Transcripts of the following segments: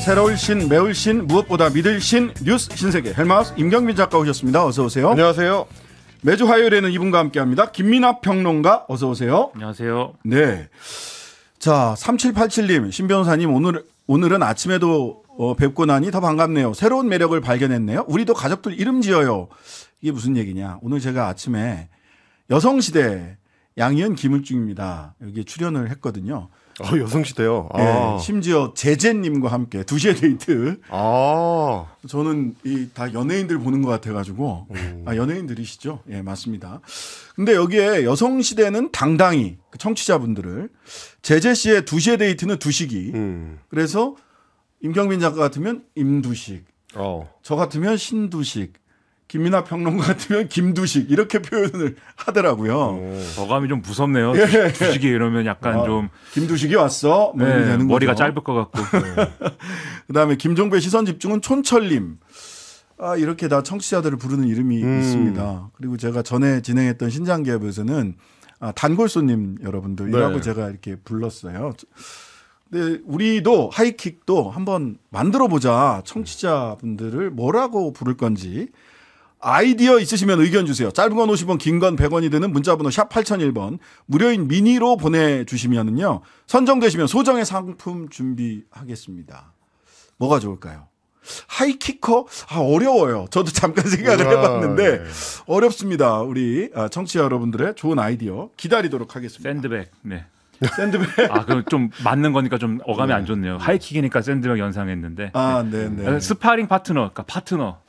새로울 신, 매울 신, 무엇보다 믿을 신, 뉴스 신세계 헬마우스 임경민 작가 오셨습니다. 어서 오세요. 안녕하세요. 매주 화요일에는 이분과 함께합니다. 김민하 평론가 어서 오세요. 안녕하세요. 네. 자, 3787님, 신 변호사님 오늘은 아침에도 뵙고 나니 더 반갑네요. 새로운 매력을 발견했네요. 우리도 가족들 이름 지어요. 이게 무슨 얘기냐. 오늘 제가 아침에 여성시대 양희은 김을중입니다. 여기에 출연을 했거든요. 여성시대요. 네, 심지어 제재님과 함께 2시에 데이트. 저는 다 연예인들 보는 것 같아가지고. 연예인들이시죠? 예, 맞습니다. 근데 여기에 여성시대는 당당히 청취자분들을, 제재 씨의 2시에 데이트는 두식이. 그래서 임경민 작가 같으면 임두식, 저 같으면 신두식, 김민하 평론가 같으면 김두식 이렇게 표현을 하더라고요. 어감이 좀 무섭네요. 두식이 이러면 약간 좀 김두식이 왔어. 뭐 네, 되는 머리가 거죠. 짧을 것 같고. 그다음에 김종배 시선 집중은 촌철님. 이렇게 다 청취자들을 부르는 이름이 있습니다. 그리고 제가 전에 진행했던 신장기업에서는 단골손님 여러분들이라고 네. 제가 이렇게 불렀어요. 근데 우리도 하이킥도 한번 만들어 보자. 청취자분들을 뭐라고 부를 건지. 아이디어 있으시면 의견 주세요. 짧은 건 50원, 긴 건 100원이 드는 문자번호 샵 8001번 무료인 미니로 보내주시면은요, 선정되시면 소정의 상품 준비하겠습니다. 뭐가 좋을까요? 하이키커? 어려워요. 저도 잠깐 생각을 해봤는데 네. 어렵습니다. 우리 청취자 여러분들의 좋은 아이디어 기다리도록 하겠습니다. 샌드백. 네. 샌드백. 그럼 좀 맞는 거니까 좀 어감이 안 좋네요. 하이킥이니까 샌드백 연상했는데. 네네. 스파링 파트너, 그러니까 파트너.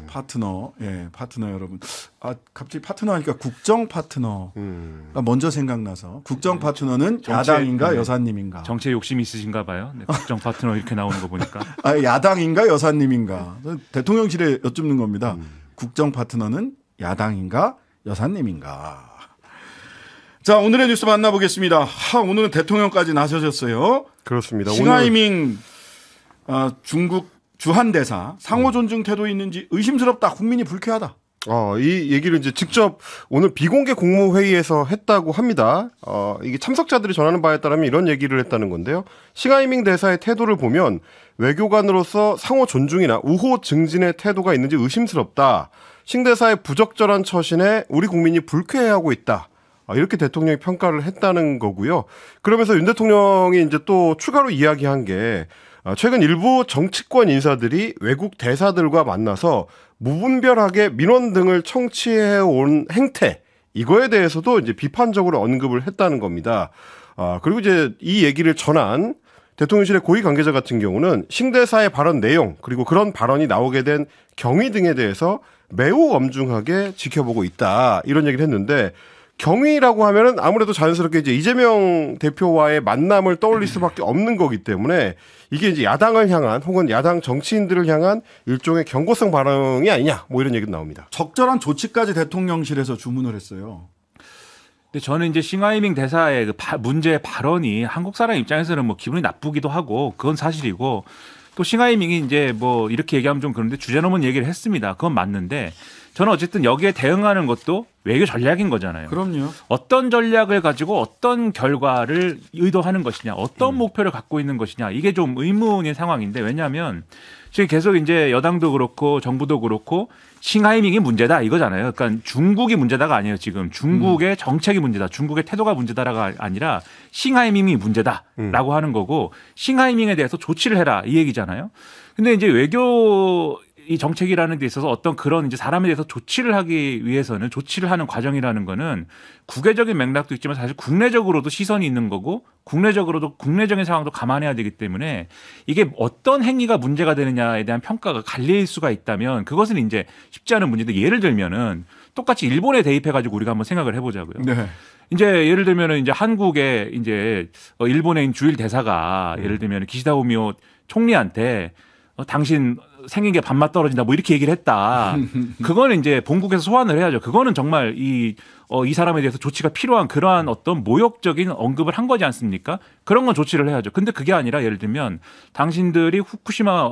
파트너. 예, 파트너 여러분. 갑자기 파트너 하니까 국정 파트너. 먼저 생각나서. 국정 파트너는 야당인가 여사님인가? 정치에 욕심이 있으신가 봐요. 네, 국정 파트너 이렇게 나오는 거 보니까. 야당인가 여사님인가? 대통령실에 여쭙는 겁니다. 국정 파트너는 야당인가 여사님인가? 자, 오늘의 뉴스 만나보겠습니다. 오늘은 대통령까지 나서셨어요. 그렇습니다. 싱하이밍 중국 주한 대사 상호 존중 태도 있는지 의심스럽다. 국민이 불쾌하다. 이 얘기를 이제 직접 오늘 비공개 국무회의에서 했다고 합니다. 이게 참석자들이 전하는 바에 따르면 이런 얘기를 했다는 건데요. 싱하이밍 대사의 태도를 보면 외교관으로서 상호 존중이나 우호 증진의 태도가 있는지 의심스럽다. 싱 대사의 부적절한 처신에 우리 국민이 불쾌해하고 있다. 이렇게 대통령이 평가를 했다는 거고요. 그러면서 윤 대통령이 이제 또 추가로 이야기한 게, 최근 일부 정치권 인사들이 외국 대사들과 만나서 무분별하게 민원 등을 청취해온 행태, 이거에 대해서도 이제 비판적으로 언급을 했다는 겁니다. 그리고 이제 이 얘기를 전한 대통령실의 고위 관계자 같은 경우는 싱 대사의 발언 내용, 그리고 그런 발언이 나오게 된 경위 등에 대해서 매우 엄중하게 지켜보고 있다. 이런 얘기를 했는데, 경위라고 하면은 아무래도 자연스럽게 이제 이재명 대표와의 만남을 떠올릴 수밖에 없는 거기 때문에 이게 이제 야당을 향한 혹은 야당 정치인들을 향한 일종의 경고성 발언이 아니냐, 뭐 이런 얘기도 나옵니다. 적절한 조치까지 대통령실에서 주문을 했어요. 근데 저는 이제 싱하이밍 대사의 문제의 발언이 한국 사람 입장에서는 뭐 기분이 나쁘기도 하고 그건 사실이고, 또 싱하이밍이 이제 뭐 이렇게 얘기하면 좀 그런데 주제넘은 얘기를 했습니다. 그건 맞는데 저는 어쨌든 여기에 대응하는 것도 외교 전략인 거잖아요. 그럼요. 어떤 전략을 가지고 어떤 결과를 의도하는 것이냐, 어떤 목표를 갖고 있는 것이냐, 이게 좀 의문인 상황인데, 왜냐하면 지금 계속 이제 여당도 그렇고 정부도 그렇고 싱하이밍이 문제다 이거잖아요. 그러니까 중국이 문제다가 아니에요. 지금 중국의 정책이 문제다, 중국의 태도가 문제다가 아니라 싱하이밍이 문제다라고 하는 거고, 싱하이밍에 대해서 조치를 해라 이 얘기잖아요. 근데 이제 외교 이 정책이라는 데 있어서 어떤 그런 이제 사람에 대해서 조치를 하기 위해서는 조치를 하는 과정이라는 거는 국외적인 맥락도 있지만 사실 국내적으로도 시선이 있는 거고, 국내적으로도 국내적인 상황도 감안해야 되기 때문에 이게 어떤 행위가 문제가 되느냐에 대한 평가가 갈릴 수가 있다면 그것은 이제 쉽지 않은 문제인데, 예를 들면은 똑같이 일본에 대입해가지고 우리가 한번 생각을 해보자고요. 네. 이제 예를 들면은 이제 한국에 이제 일본에 있는 주일 대사가 예를 들면 기시다 후미오 총리한테 당신 생긴 게 반맛 떨어진다 뭐 이렇게 얘기를 했다. 그거는 이제 본국에서 소환을 해야죠. 그거는 정말 이 사람에 대해서 조치가 필요한 그러한 어떤 모욕적인 언급을 한 거지 않습니까? 그런 건 조치를 해야죠. 근데 그게 아니라 예를 들면 당신들이 후쿠시마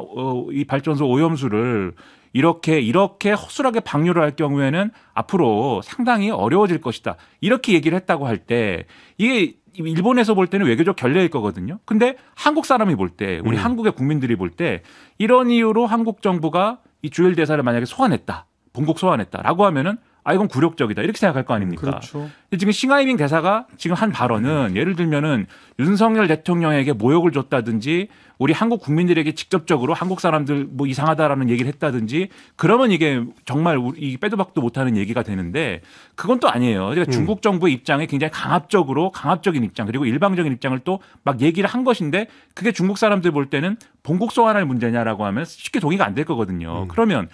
이 발전소 오염수를 이렇게 허술하게 방류를 할 경우에는 앞으로 상당히 어려워질 것이다. 이렇게 얘기를 했다고 할 때 이게 일본에서 볼 때는 외교적 결례일 거거든요. 근데 한국 사람이 볼 때, 우리 한국의 국민들이 볼 때 이런 이유로 한국 정부가 이 주엘 대사를 만약에 소환했다, 본국 소환했다라고 하면은 이건 굴욕적이다 이렇게 생각할 거 아닙니까? 그렇죠. 지금 싱하이밍 대사가 지금 한 발언은 예를 들면은 윤석열 대통령에게 모욕을 줬다든지 우리 한국 국민들에게 직접적으로 한국 사람들 뭐 이상하다라는 얘기를 했다든지 그러면 이게 정말 이 빼도 박도 못하는 얘기가 되는데 그건 또 아니에요. 그러니까 중국 정부의 입장에 굉장히 강압적인 입장 그리고 일방적인 입장을 또 막 얘기를 한 것인데 그게 중국 사람들 볼 때는 본국 소환할 문제냐라고 하면 쉽게 동의가 안 될 거거든요. 그러면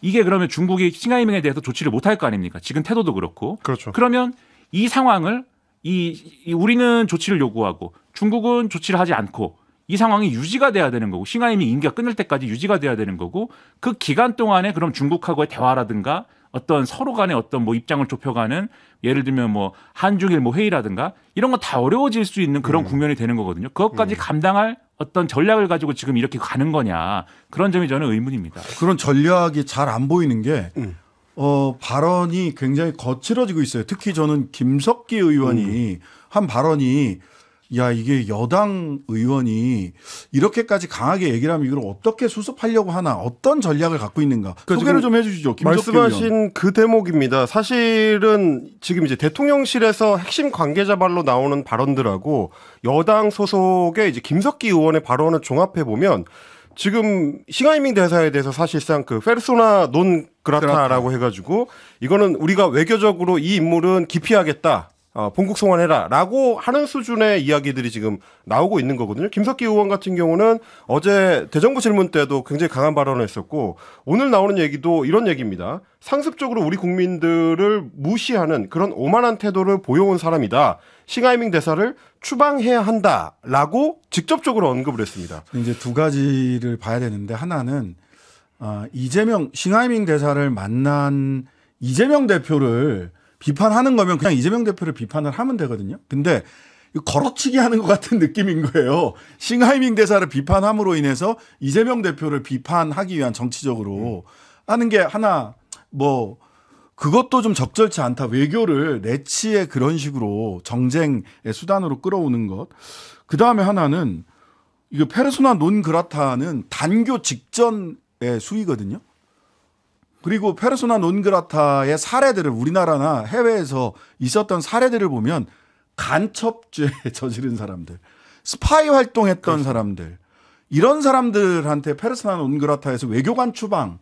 이게 그러면 중국이 싱하이밍에 대해서 조치를 못할 거 아닙니까? 지금 태도도 그렇고. 그렇죠. 그러면 이 상황을 우리는 조치를 요구하고 중국은 조치를 하지 않고 이 상황이 유지가 돼야 되는 거고 싱하이밍 임기가 끝날 때까지 유지가 돼야 되는 거고 그 기간 동안에 그럼 중국하고의 대화라든가 어떤 서로 간의 어떤 뭐 입장을 좁혀가는 예를 들면 뭐 한중일 뭐 회의라든가 이런 거 다 어려워질 수 있는 그런 국면이 되는 거거든요. 그것까지 감당할 어떤 전략을 가지고 지금 이렇게 가는 거냐 그런 점이 저는 의문입니다. 그런 전략이 잘 안 보이는 게 발언이 굉장히 거칠어지고 있어요. 특히 저는 김석기 의원이 한 발언이 야 이게 여당 의원이 이렇게까지 강하게 얘기를 하면 이걸 어떻게 수습하려고 하나 어떤 전략을 갖고 있는가 소개를 좀 해주시죠. 김석기 말씀하신 의원. 그 대목입니다. 사실은 지금 이제 대통령실에서 핵심 관계자 발로 나오는 발언들하고 여당 소속의 이제 김석기 의원의 발언을 종합해 보면 지금 싱하이밍 대사에 대해서 사실상 그 페르소나 논 그라타라고 해가지고 이거는 우리가 외교적으로 이 인물은 기피하겠다. 본국 송환해라라고 하는 수준의 이야기들이 지금 나오고 있는 거거든요. 김석기 의원 같은 경우는 어제 대정부 질문 때도 굉장히 강한 발언을 했었고 오늘 나오는 얘기도 이런 얘기입니다. 상습적으로 우리 국민들을 무시하는 그런 오만한 태도를 보여온 사람이다. 싱하이밍 대사를 추방해야 한다라고 직접적으로 언급을 했습니다. 이제 두 가지를 봐야 되는데 하나는 이재명 싱하이밍 대사를 만난 이재명 대표를 비판하는 거면 그냥 이재명 대표를 비판을 하면 되거든요. 근데 걸어치기 하는 것 같은 느낌인 거예요. 싱하이밍 대사를 비판함으로 인해서 이재명 대표를 비판하기 위한 정치적으로 하는 게 하나 뭐 그것도 좀 적절치 않다. 외교를 내치에 그런 식으로 정쟁의 수단으로 끌어오는 것. 그다음에 하나는 이거 페르소나 논 그라타는 단교 직전의 수위거든요. 그리고 페르소나 논그라타의 사례들을 우리나라나 해외에서 있었던 사례들을 보면 간첩죄 저지른 사람들, 스파이 활동했던 그렇죠. 사람들 이런 사람들한테 페르소나 논그라타에서 외교관 추방을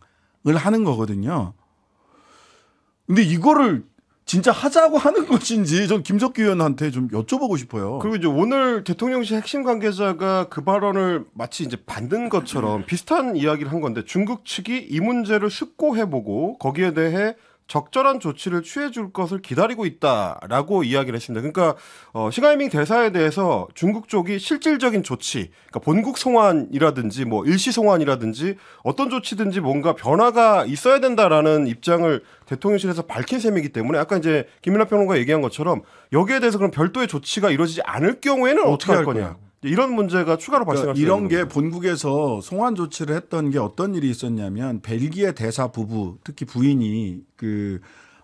하는 거거든요. 근데 이거를 진짜 하자고 하는 것인지 전 김석기 의원한테 좀 여쭤보고 싶어요. 그리고 이제 오늘 대통령실 핵심 관계자가 그 발언을 마치 이제 받는 것처럼 비슷한 이야기를 한 건데 중국 측이 이 문제를 숙고해보고 거기에 대해 적절한 조치를 취해줄 것을 기다리고 있다라고 이야기를 했습니다. 그러니까 싱하이밍 대사에 대해서 중국 쪽이 실질적인 조치, 그러니까 본국 송환이라든지 뭐 일시 송환이라든지 어떤 조치든지 뭔가 변화가 있어야 된다라는 입장을 대통령실에서 밝힌 셈이기 때문에 아까 이제 김민하 평론가 얘기한 것처럼 여기에 대해서 그럼 별도의 조치가 이루어지지 않을 경우에는 어떻게 할 거냐. 이런 문제가 추가로 발생할 수 있는 이런 게 본국에서 송환 조치를 했던 게 어떤 일이 있었냐면 벨기에 대사 부부 특히 부인이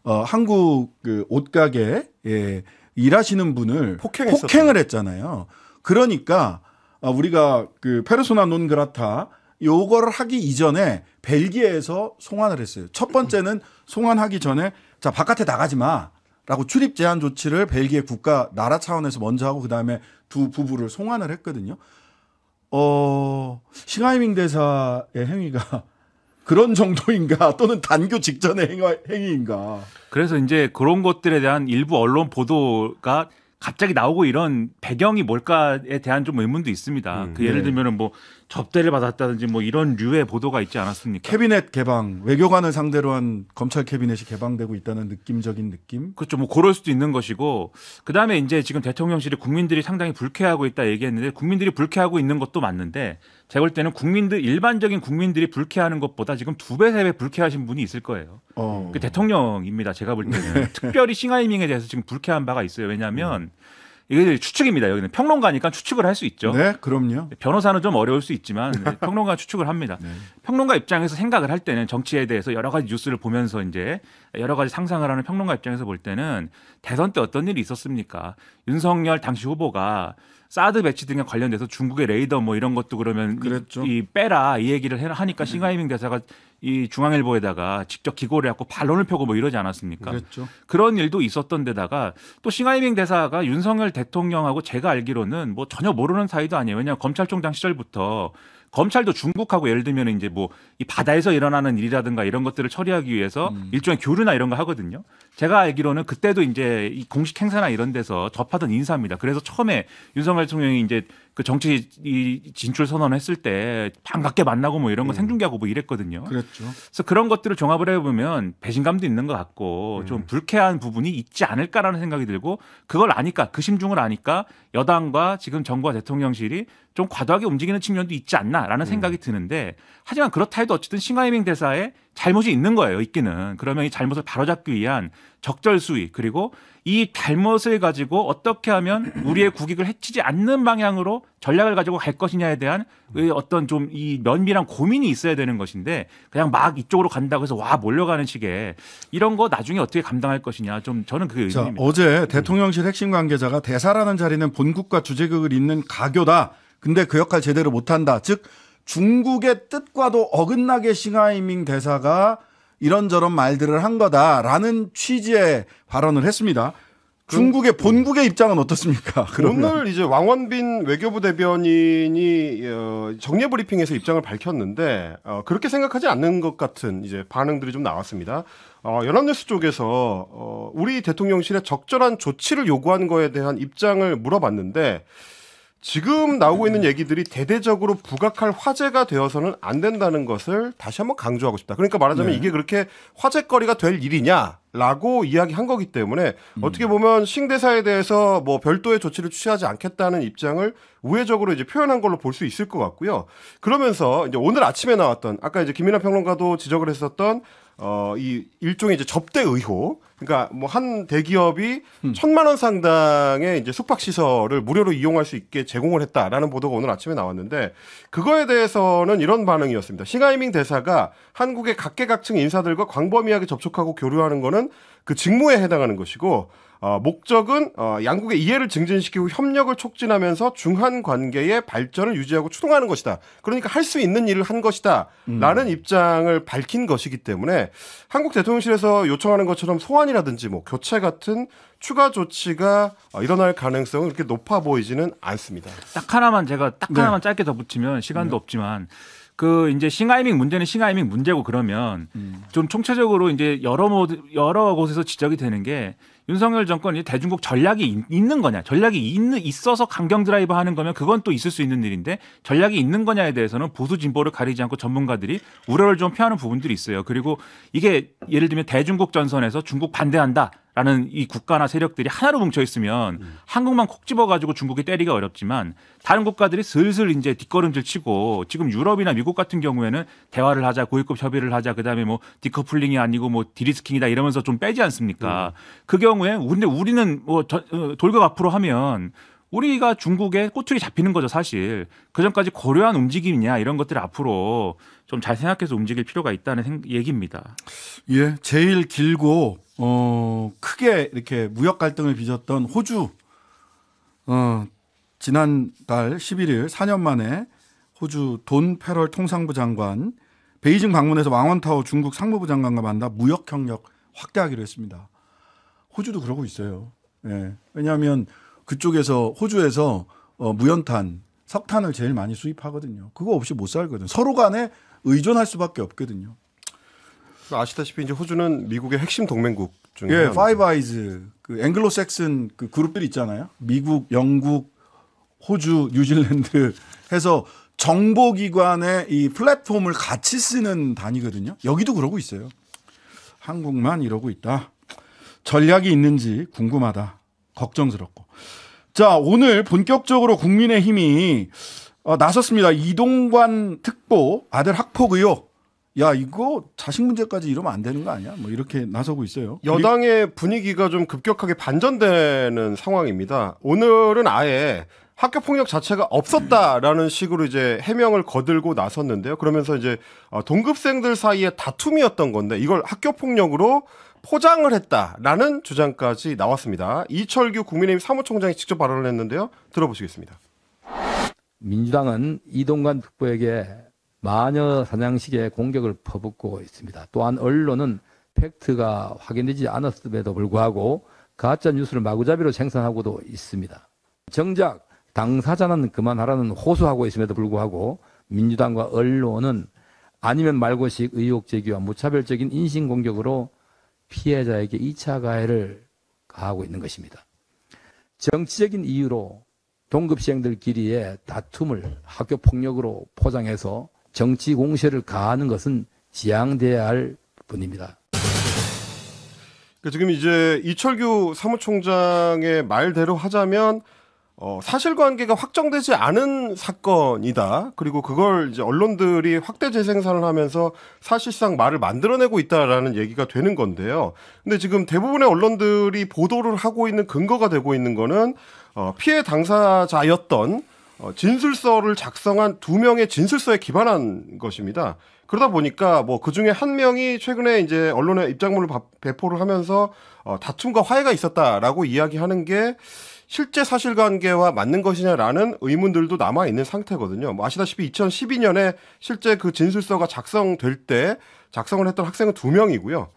한국 그 옷가게에 일하시는 분을 폭행을 했잖아요. 그러니까 우리가 그 페르소나 논 그라타 요거를 하기 이전에 벨기에에서 송환을 했어요. 첫 번째는 송환하기 전에 자 바깥에 나가지 마라고 출입 제한 조치를 벨기에 국가 나라 차원에서 먼저 하고 그다음에 두 부부를 송환을 했거든요. 싱하이밍 대사의 행위가 그런 정도인가 또는 단교 직전의 행위인가. 그래서 이제 그런 것들에 대한 일부 언론 보도가 갑자기 나오고 이런 배경이 뭘까에 대한 좀 의문도 있습니다. 예를 들면은 뭐 접대를 받았다든지 뭐 이런 류의 보도가 있지 않았습니까? 캐비넷 개방, 외교관을 상대로 한 검찰 캐비넷이 개방되고 있다는 느낌적인 느낌? 그렇죠. 뭐 그럴 수도 있는 것이고 그다음에 이제 지금 대통령실이 국민들이 상당히 불쾌하고 있다 얘기했는데 국민들이 불쾌하고 있는 것도 맞는데 제가 볼 때는 일반적인 국민들이 불쾌하는 것보다 지금 2배, 3배 불쾌하신 분이 있을 거예요. 그 대통령입니다. 제가 볼 때는. 특별히 싱하이밍에 대해서 지금 불쾌한 바가 있어요. 왜냐하면 이게 추측입니다. 여기는 평론가니까 추측을 할 수 있죠. 네, 그럼요. 변호사는 좀 어려울 수 있지만 평론가 추측을 합니다. 네. 평론가 입장에서 생각을 할 때는 정치에 대해서 여러 가지 뉴스를 보면서 이제 여러 가지 상상을 하는 평론가 입장에서 볼 때는 대선 때 어떤 일이 있었습니까? 윤석열 당시 후보가 사드 배치 등에 관련돼서 중국의 레이더 뭐 이런 것도 그러면 이 빼라 이 얘기를 하니까 싱하이밍 대사가 이 중앙일보에다가 직접 기고를 해갖고 반론을 펴고 뭐 이러지 않았습니까? 그랬죠. 그런 일도 있었던 데다가 또 싱하이밍 대사가 윤석열 대통령하고 제가 알기로는 뭐 전혀 모르는 사이도 아니에요. 왜냐하면 검찰총장 시절부터 검찰도 중국하고 예를 들면 이제 뭐 이 바다에서 일어나는 일이라든가 이런 것들을 처리하기 위해서 일종의 교류나 이런 거 하거든요. 제가 알기로는 그때도 이제 이 공식 행사나 이런 데서 접하던 인사입니다. 그래서 처음에 윤석열 대통령이 이제 그 정치 이 진출 선언했을 때 반갑게 만나고 뭐 이런 거 생중계하고 뭐 이랬거든요. 그렇죠. 그래서 그런 것들을 종합을 해보면 배신감도 있는 것 같고 좀 불쾌한 부분이 있지 않을까라는 생각이 들고 그걸 아니까 그 심중을 아니까 여당과 지금 정부와 대통령실이 좀 과도하게 움직이는 측면도 있지 않나라는 생각이 드는데 하지만 그렇다 해도 어쨌든 싱하이밍 대사의 잘못이 있는 거예요. 있기는. 그러면 이 잘못을 바로잡기 위한 적절수위 그리고 이 잘못을 가지고 어떻게 하면 우리의 국익을 해치지 않는 방향으로 전략을 가지고 갈 것이냐에 대한 어떤 좀 이 면밀한 고민이 있어야 되는 것인데 그냥 막 이쪽으로 간다고 해서 와 몰려가는 식의 이런 거 나중에 어떻게 감당할 것이냐 좀 저는 그게 의문입니다. 어제 대통령실 핵심 관계자가 대사라는 자리는 본국과 주제극을 잇는 가교다. 근데 그 역할 제대로 못한다. 즉 중국의 뜻과도 어긋나게 싱하이밍 대사가 이런저런 말들을 한 거다라는 취지의 발언을 했습니다. 중국의 본국의 입장은 어떻습니까? 그러면. 오늘 이제 왕원빈 외교부 대변인이 정례 브리핑에서 입장을 밝혔는데 그렇게 생각하지 않는 것 같은 이제 반응들이 좀 나왔습니다. 연합뉴스 쪽에서 우리 대통령실에 적절한 조치를 요구한 거에 대한 입장을 물어봤는데 지금 나오고 있는 얘기들이 대대적으로 부각할 화제가 되어서는 안 된다는 것을 다시 한번 강조하고 싶다. 그러니까 말하자면 이게 그렇게 화제거리가 될 일이냐라고 이야기한 거기 때문에 어떻게 보면 싱 대사에 대해서 뭐 별도의 조치를 취하지 않겠다는 입장을 우회적으로 이제 표현한 걸로 볼 수 있을 것 같고요. 그러면서 이제 오늘 아침에 나왔던 아까 이제 김민하 평론가도 지적을 했었던 이 일종의 이제 접대 의혹. 그러니까 뭐 한 대기업이 1,000만 원 상당의 이제 숙박 시설을 무료로 이용할 수 있게 제공을 했다라는 보도가 오늘 아침에 나왔는데 그거에 대해서는 이런 반응이었습니다. 싱하이밍 대사가 한국의 각계각층 인사들과 광범위하게 접촉하고 교류하는 거는 그 직무에 해당하는 것이고 목적은 양국의 이해를 증진시키고 협력을 촉진하면서 중한 관계의 발전을 유지하고 추동하는 것이다. 그러니까 할 수 있는 일을 한 것이다. 라는 입장을 밝힌 것이기 때문에 한국 대통령실에서 요청하는 것처럼 소환이라든지 뭐 교체 같은 추가 조치가 일어날 가능성은 그렇게 높아 보이지는 않습니다. 딱 하나만 짧게 덧붙이면 시간도 없지만 그 이제 싱하이밍 문제는 싱하이밍 문제고 그러면 좀 총체적으로 이제 여러 곳에서 지적이 되는 게 윤석열 정권이 대중국 전략이 있는 거냐, 전략이 있어서 강경 드라이브 하는 거면 그건 또 있을 수 있는 일인데 전략이 있는 거냐에 대해서는 보수 진보를 가리지 않고 전문가들이 우려를 좀 표하는 부분들이 있어요. 그리고 이게 예를 들면 대중국 전선에서 중국 반대한다라는 이 국가나 세력들이 하나로 뭉쳐 있으면 한국만 콕 집어가지고 중국이 때리기가 어렵지만 다른 국가들이 슬슬 이제 뒷걸음질 치고 지금 유럽이나 미국 같은 경우에는 대화를 하자, 고위급 협의를 하자, 그다음에 뭐 디커플링이 아니고 뭐 디리스킹이다 이러면서 좀 빼지 않습니까? 그 경우에 근데 우리는 뭐 돌격 앞으로 하면 우리가 중국에 꼬투리 잡히는 거죠, 사실. 그 전까지 고려한 움직임이냐 이런 것들 앞으로 좀 잘 생각해서 움직일 필요가 있다는 얘기입니다. 예, 제일 길고 크게 이렇게 무역 갈등을 빚었던 호주 지난달 11일 4년 만에 호주 돈 페럴 통상부 장관 베이징 방문해서 왕원타오 중국 상무부 장관과 만나 무역 협력 확대하기로 했습니다. 호주도 그러고 있어요. 예. 왜냐하면 그쪽에서 호주에서 무연탄, 석탄을 제일 많이 수입하거든요. 그거 없이 못 살거든요. 서로 간에 의존할 수밖에 없거든요. 아시다시피 이제 호주는 미국의 핵심 동맹국 중에 예, 파이브 아이즈 그 앵글로색슨 그 그룹들 있잖아요. 미국, 영국, 호주, 뉴질랜드 해서 정보기관의 이 플랫폼을 같이 쓰는 단위거든요. 여기도 그러고 있어요. 한국만 이러고 있다. 전략이 있는지 궁금하다. 걱정스럽고. 자, 오늘 본격적으로 국민의힘이 나섰습니다. 이동관 특보 아들 학폭 의혹. 야 이거 자식 문제까지 이러면 안 되는 거 아니야? 뭐 이렇게 나서고 있어요. 여당의 분위기가 좀 급격하게 반전되는 상황입니다. 오늘은 아예 학교 폭력 자체가 없었다라는 식으로 이제 해명을 거들고 나섰는데요. 그러면서 이제 동급생들 사이에 다툼이었던 건데 이걸 학교 폭력으로 포장을 했다라는 주장까지 나왔습니다. 이철규 국민의힘 사무총장이 직접 발언을 했는데요. 들어보시겠습니다. 민주당은 이동관 특보에게 마녀 사냥식의 공격을 퍼붓고 있습니다. 또한 언론은 팩트가 확인되지 않았음에도 불구하고 가짜 뉴스를 마구잡이로 생산하고도 있습니다. 정작 당사자는 그만하라는 호소하고 있음에도 불구하고 민주당과 언론은 아니면 말고식 의혹 제기와 무차별적인 인신공격으로 피해자에게 2차 가해를 가하고 있는 것입니다. 정치적인 이유로 동급생들끼리의 다툼을 학교 폭력으로 포장해서 정치 공세를 가하는 것은 지양돼야 할 뿐입니다. 지금 이제 이철규 사무총장의 말대로 하자면 사실관계가 확정되지 않은 사건이다. 그리고 그걸 이제 언론들이 확대 재생산을 하면서 사실상 말을 만들어내고 있다라는 얘기가 되는 건데요. 근데 지금 대부분의 언론들이 보도를 하고 있는 근거가 되고 있는 거는 피해 당사자였던 진술서를 작성한 2명의 진술서에 기반한 것입니다. 그러다 보니까 뭐 그 중에 한 명이 최근에 이제 언론에 입장문을 배포를 하면서 다툼과 화해가 있었다라고 이야기하는 게 실제 사실관계와 맞는 것이냐라는 의문들도 남아 있는 상태거든요. 뭐 아시다시피 2012년에 실제 그 진술서가 작성될 때 작성을 했던 학생은 2명이고요.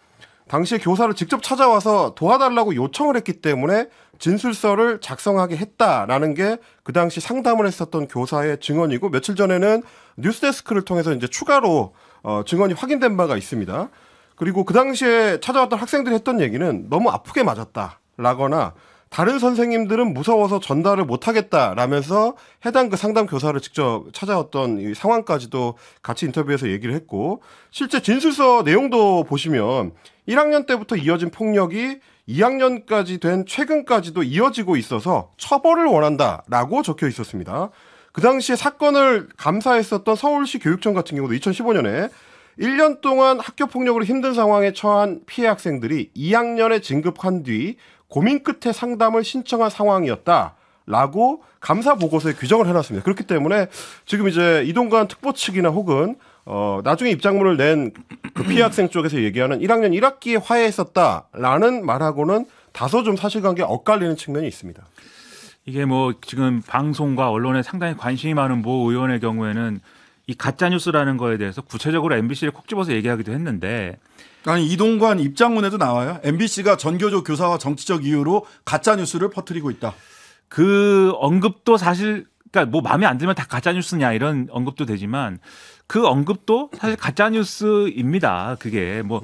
당시에 교사를 직접 찾아와서 도와달라고 요청을 했기 때문에 진술서를 작성하게 했다라는 게 그 당시 상담을 했었던 교사의 증언이고 며칠 전에는 뉴스데스크를 통해서 이제 추가로 증언이 확인된 바가 있습니다. 그리고 그 당시에 찾아왔던 학생들이 했던 얘기는 너무 아프게 맞았다라거나 다른 선생님들은 무서워서 전달을 못하겠다라면서 해당 그 상담 교사를 직접 찾아왔던 이 상황까지도 같이 인터뷰에서 얘기를 했고 실제 진술서 내용도 보시면 1학년 때부터 이어진 폭력이 2학년까지 된 최근까지도 이어지고 있어서 처벌을 원한다라고 적혀 있었습니다. 그 당시에 사건을 감사했었던 서울시 교육청 같은 경우도 2015년에 1년 동안 학교 폭력으로 힘든 상황에 처한 피해 학생들이 2학년에 진급한 뒤 고민 끝에 상담을 신청한 상황이었다라고 감사 보고서에 규정을 해놨습니다. 그렇기 때문에 지금 이제 이동관 특보 측이나 혹은 나중에 입장문을 낸 그 피해 학생 쪽에서 얘기하는 1학년 1학기에 화해했었다라는 말하고는 다소 좀 사실관계가 엇갈리는 측면이 있습니다. 이게 뭐 지금 방송과 언론에 상당히 관심이 많은 모 의원의 경우에는 이 가짜 뉴스라는 거에 대해서 구체적으로 MBC를 콕 집어서 얘기하기도 했는데 아니 이동관 입장문에도 나와요. MBC가 전교조 교사와 정치적 이유로 가짜 뉴스를 퍼뜨리고 있다. 그 언급도 사실 그러니까 뭐 마음에 안 들면 다 가짜 뉴스냐 이런 언급도 되지만 그 언급도 사실 가짜 뉴스입니다. 그게 뭐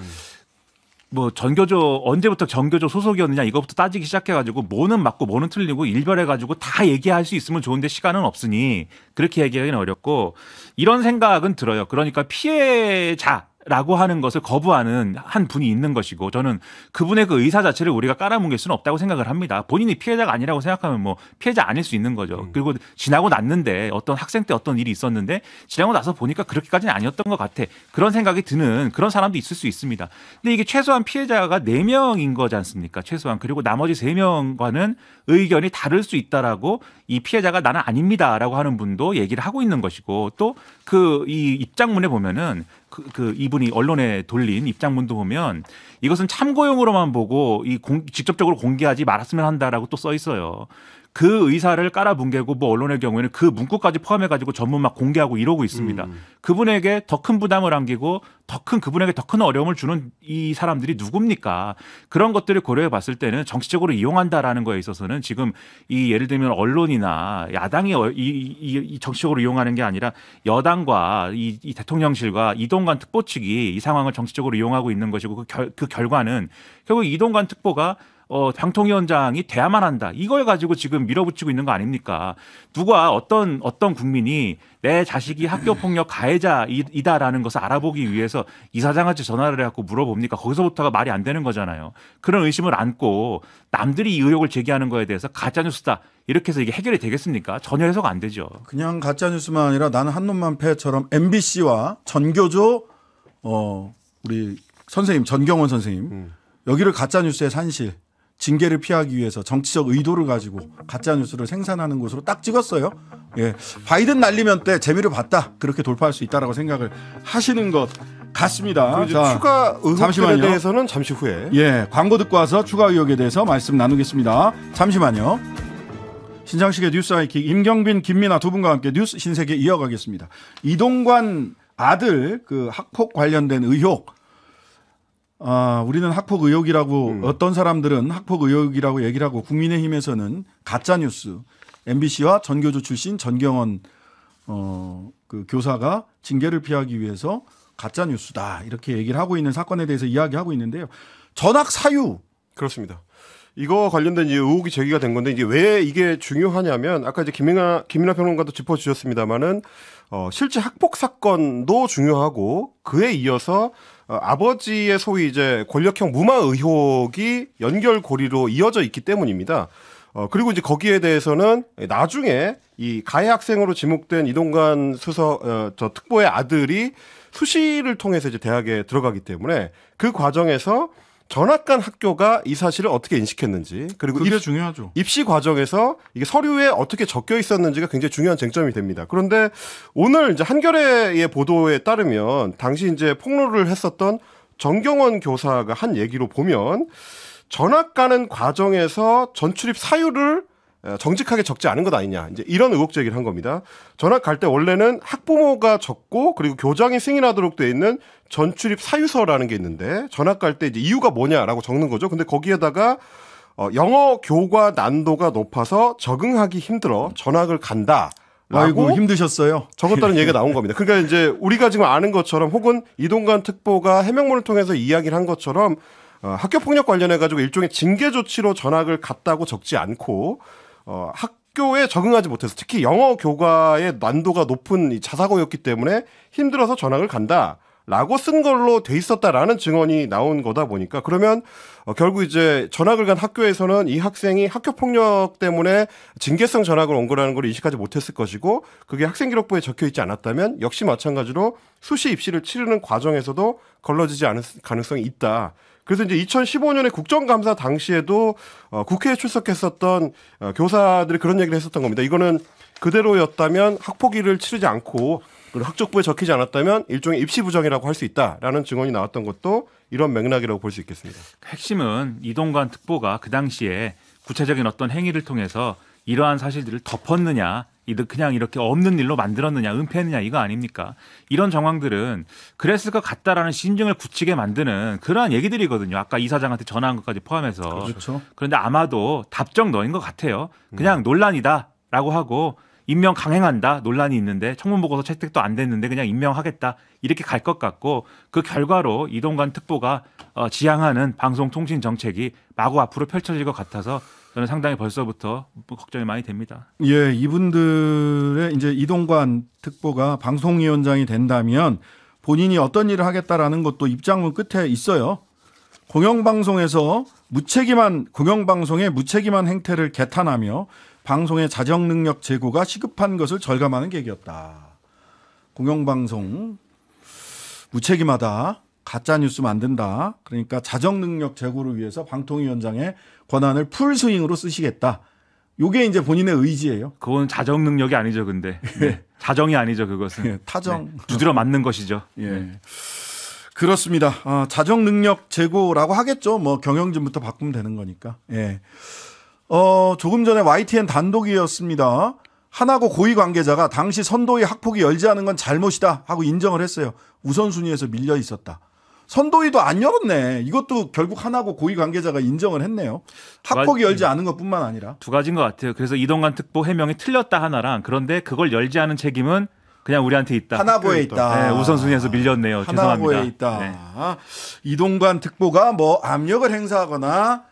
전교조 언제부터 전교조 소속이었느냐 이거부터 따지기 시작해가지고 뭐는 맞고 뭐는 틀리고 일별해가지고 다 얘기할 수 있으면 좋은데 시간은 없으니 그렇게 얘기하기는 어렵고 이런 생각은 들어요. 그러니까 피해자라고 하는 것을 거부하는 한 분이 있는 것이고 저는 그분의 그 의사 자체를 우리가 깔아뭉갤 수는 없다고 생각을 합니다. 본인이 피해자가 아니라고 생각하면 뭐 피해자 아닐 수 있는 거죠. 그리고 지나고 났는데 어떤 학생 때 어떤 일이 있었는데 지나고 나서 보니까 그렇게까지는 아니었던 것 같아. 그런 생각이 드는 그런 사람도 있을 수 있습니다. 근데 이게 최소한 피해자가 4명인 거지 않습니까? 최소한. 그리고 나머지 3명과는 의견이 다를 수 있다라고 이 피해자가 나는 아닙니다라고 하는 분도 얘기를 하고 있는 것이고 또 그 이 입장문에 보면은 이분이 언론에 돌린 입장문도 보면 이것은 참고용으로만 보고 직접적으로 공개하지 말았으면 한다라고 또 써 있어요. 그 의사를 깔아뭉개고 뭐 언론의 경우에는 그 문구까지 포함해가지고 전문 막 공개하고 이러고 있습니다. 그분에게 더 큰 부담을 안기고 그분에게 더 큰 어려움을 주는 이 사람들이 누굽니까? 그런 것들을 고려해 봤을 때는 정치적으로 이용한다라는 거에 있어서는 지금 이 예를 들면 언론이나 야당이 이 정치적으로 이용하는 게 아니라 여당과 이 대통령실과 이동관 특보 측이 이 상황을 정치적으로 이용하고 있는 것이고 그 결과는 결국 이동관 특보가 방통위원장이 돼야만 한다. 이걸 가지고 지금 밀어붙이고 있는 거 아닙니까? 누가 어떤 국민이 내 자식이 학교폭력 가해자이다라는 것을 알아보기 위해서 이사장한테 전화를 해갖고 물어봅니까? 거기서부터가 말이 안 되는 거잖아요. 그런 의심을 안고 남들이 이 의혹을 제기하는 거에 대해서 가짜뉴스다. 이렇게 해서 이게 해결이 되겠습니까? 전혀 해석 안 되죠. 그냥 가짜뉴스만 아니라 나는 한 놈만 패처럼 MBC와 전교조 우리 선생님 전경원 선생님 여기를 가짜뉴스의 산실 징계를 피하기 위해서 정치적 의도를 가지고 가짜뉴스를 생산하는 곳으로 딱 찍었어요. 예, 바이든 날리면 때 재미를 봤다. 그렇게 돌파할 수 있다라고 생각을 하시는 것 같습니다. 자, 추가 의혹에 대해서는 잠시 후에. 예, 광고 듣고 와서 추가 의혹에 대해서 말씀 나누겠습니다. 잠시만요. 신장식의 뉴스 하이킥 임경빈, 김민아 두 분과 함께 뉴스 신세계 이어가겠습니다. 이동관 아들 그 학폭 관련된 의혹. 우리는 학폭 의혹이라고 어떤 사람들은 학폭 의혹이라고 얘기를 하고 국민의힘에서는 가짜 뉴스. MBC와 전교조 출신 전경원 그 교사가 징계를 피하기 위해서 가짜 뉴스다 이렇게 얘기를 하고 있는 사건에 대해서 이야기하고 있는데요. 전학 사유. 그렇습니다. 이거 관련된 이제 의혹이 제기가 된 건데 이제 왜 이게 중요하냐면 아까 이제 김민아 평론가도 짚어주셨습니다만은 실제 학폭 사건도 중요하고 그에 이어서 아버지의 소위 이제 권력형 무마 의혹이 연결고리로 이어져 있기 때문입니다. 그리고 이제 거기에 대해서는 나중에 이 가해 학생으로 지목된 이동관 특보의 아들이 수시를 통해서 이제 대학에 들어가기 때문에 그 과정에서 전학 간 학교가 이 사실을 어떻게 인식했는지 그리고 그게 중요하죠. 입시 과정에서 이게 서류에 어떻게 적혀 있었는지가 굉장히 중요한 쟁점이 됩니다. 그런데 오늘 이제 한겨레의 보도에 따르면 당시 이제 폭로를 했었던 정경원 교사가 한 얘기로 보면 전학 가는 과정에서 전출입 사유를 정직하게 적지 않은 것 아니냐. 이제 이런 의혹 제기를 한 겁니다. 전학 갈 때 원래는 학부모가 적고 그리고 교장이 승인하도록 돼 있는 전출입 사유서라는 게 있는데 전학 갈 때 이제 이유가 뭐냐라고 적는 거죠. 근데 거기에다가 영어 교과 난도가 높아서 적응하기 힘들어 전학을 간다. 아이고 힘드셨어요. 적었다는 얘기가 나온 겁니다. 그러니까 이제 우리가 지금 아는 것처럼 혹은 이동관 특보가 해명문을 통해서 이야기를 한 것처럼 학교 폭력 관련해 가지고 일종의 징계 조치로 전학을 갔다고 적지 않고 학교에 적응하지 못해서 특히 영어 교과의 난도가 높은 이 자사고였기 때문에 힘들어서 전학을 간다라고 쓴 걸로 돼 있었다라는 증언이 나온 거다 보니까 그러면 결국 이제 전학을 간 학교에서는 이 학생이 학교 폭력 때문에 징계성 전학을 온 거라는 걸 인식하지 못했을 것이고 그게 학생기록부에 적혀 있지 않았다면 역시 마찬가지로 수시 입시를 치르는 과정에서도 걸러지지 않을 가능성이 있다. 그래서 이제 2015년에 국정감사 당시에도 국회에 출석했었던 교사들이 그런 얘기를 했었던 겁니다. 이거는 그대로였다면 학폭위를 치르지 않고 그리고 학적부에 적히지 않았다면 일종의 입시 부정이라고 할 수 있다라는 증언이 나왔던 것도 이런 맥락이라고 볼 수 있겠습니다. 핵심은 이동관 특보가 그 당시에 구체적인 어떤 행위를 통해서 이러한 사실들을 덮었느냐, 그냥 이렇게 없는 일로 만들었느냐, 은폐했느냐 이거 아닙니까? 이런 정황들은 그랬을 것 같다라는 신증을 굳히게 만드는 그러한 얘기들이거든요. 아까 이사장한테 전화한 것까지 포함해서. 그렇죠. 그런데 아마도 답정너인 것 같아요. 그냥 논란이다라고 하고 임명 강행한다 논란이 있는데 청문보고서 채택도 안 됐는데 그냥 임명하겠다 이렇게 갈 것 같고 그 결과로 이동관 특보가 지향하는 방송통신 정책이 마구 앞으로 펼쳐질 것 같아서 저는 상당히 벌써부터 걱정이 많이 됩니다. 예, 이분들의 이제 이동관 특보가 방송위원장이 된다면 본인이 어떤 일을 하겠다라는 것도 입장문 끝에 있어요. 공영방송의 무책임한 행태를 개탄하며 방송의 자정 능력 제고가 시급한 것을 절감하는 계기였다. 공영방송 무책임하다. 가짜 뉴스 만든다. 그러니까 자정 능력 제고를 위해서 방통위원장의 권한을 풀스윙으로 쓰시겠다. 요게 이제 본인의 의지예요. 그건 자정 능력이 아니죠, 근데. 네. 자정이 아니죠, 그것은. 예, 타정. 네. 두드려 맞는 것이죠. 예. 네. 그렇습니다. 자정 능력 제고라고 하겠죠. 뭐 경영진부터 바꾸면 되는 거니까. 예. 조금 전에 YTN 단독이었습니다. 하나고 고위 관계자가 당시 선도위 학폭위 열지 않은 건 잘못이다 하고 인정을 했어요. 우선순위에서 밀려 있었다. 선도위도 안 열었네. 이것도 결국 하나고 고위 관계자가 인정을 했네요. 학폭이 열지 않은 것뿐만 아니라. 두 가지인 것 같아요. 그래서 이동관 특보 해명이 틀렸다 하나랑 그런데 그걸 열지 않은 책임은 그냥 우리한테 있다. 하나고에 있다. 네, 우선순위에서 밀렸네요. 하나고에 죄송합니다. 있다. 네. 이동관 특보가 뭐 압력을 행사하거나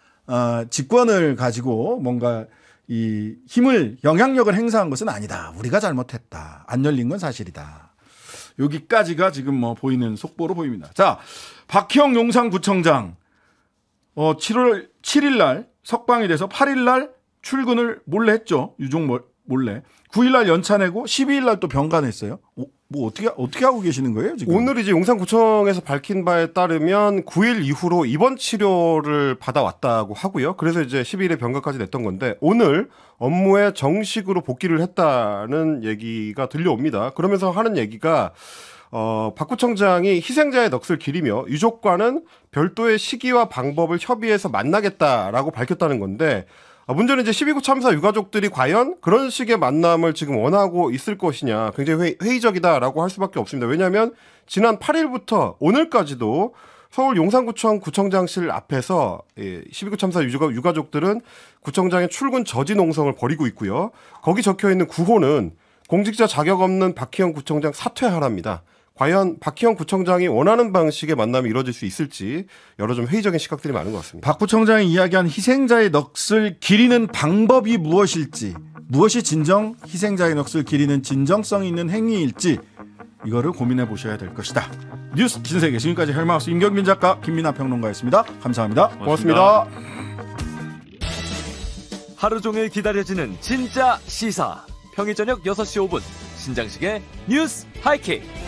직권을 가지고 뭔가 이 힘을 영향력을 행사한 것은 아니다. 우리가 잘못했다. 안 열린 건 사실이다. 여기까지가 지금 뭐 보이는 속보로 보입니다. 자, 박형 용산구청장 7월 7일 날 석방이 돼서 8일 날 출근을 몰래 했죠. 유종 몰래. 9일 날 연차 내고 12일 날 또 병간했어요. 뭐 어떻게 하고 계시는 거예요 지금? 오늘 이제 용산구청에서 밝힌 바에 따르면 9일 이후로 입원 치료를 받아왔다고 하고요. 그래서 이제 12일에 병가까지 냈던 건데 오늘 업무에 정식으로 복귀를 했다는 얘기가 들려옵니다. 그러면서 하는 얘기가 박 구청장이 희생자의 넋을 기리며 유족과는 별도의 시기와 방법을 협의해서 만나겠다라고 밝혔다는 건데 문제는 이제 12구 참사 유가족들이 과연 그런 식의 만남을 지금 원하고 있을 것이냐 굉장히 회의적이다라고 할 수밖에 없습니다. 왜냐하면 지난 8일부터 오늘까지도 서울 용산구청 구청장실 앞에서 12구 참사 유가족들은 구청장의 출근 저지 농성을 벌이고 있고요. 거기 적혀있는 구호는 공직자 자격 없는 박희영 구청장 사퇴하랍니다. 과연 박희영 구청장이 원하는 방식의 만남이 이루어질 수 있을지 여러 좀 회의적인 시각들이 많은 것 같습니다. 박 구청장이 이야기한 희생자의 넋을 기리는 방법이 무엇일지, 무엇이 진정 희생자의 넋을 기리는 진정성 있는 행위일지 이거를 고민해 보셔야 될 것이다. 뉴스 진세계 지금까지 헬마우스 임경빈 작가 김민하 평론가였습니다. 감사합니다. 고맙습니다. 하루 종일 기다려지는 진짜 시사. 평일 저녁 6시 5분 신장식의 뉴스 하이킥.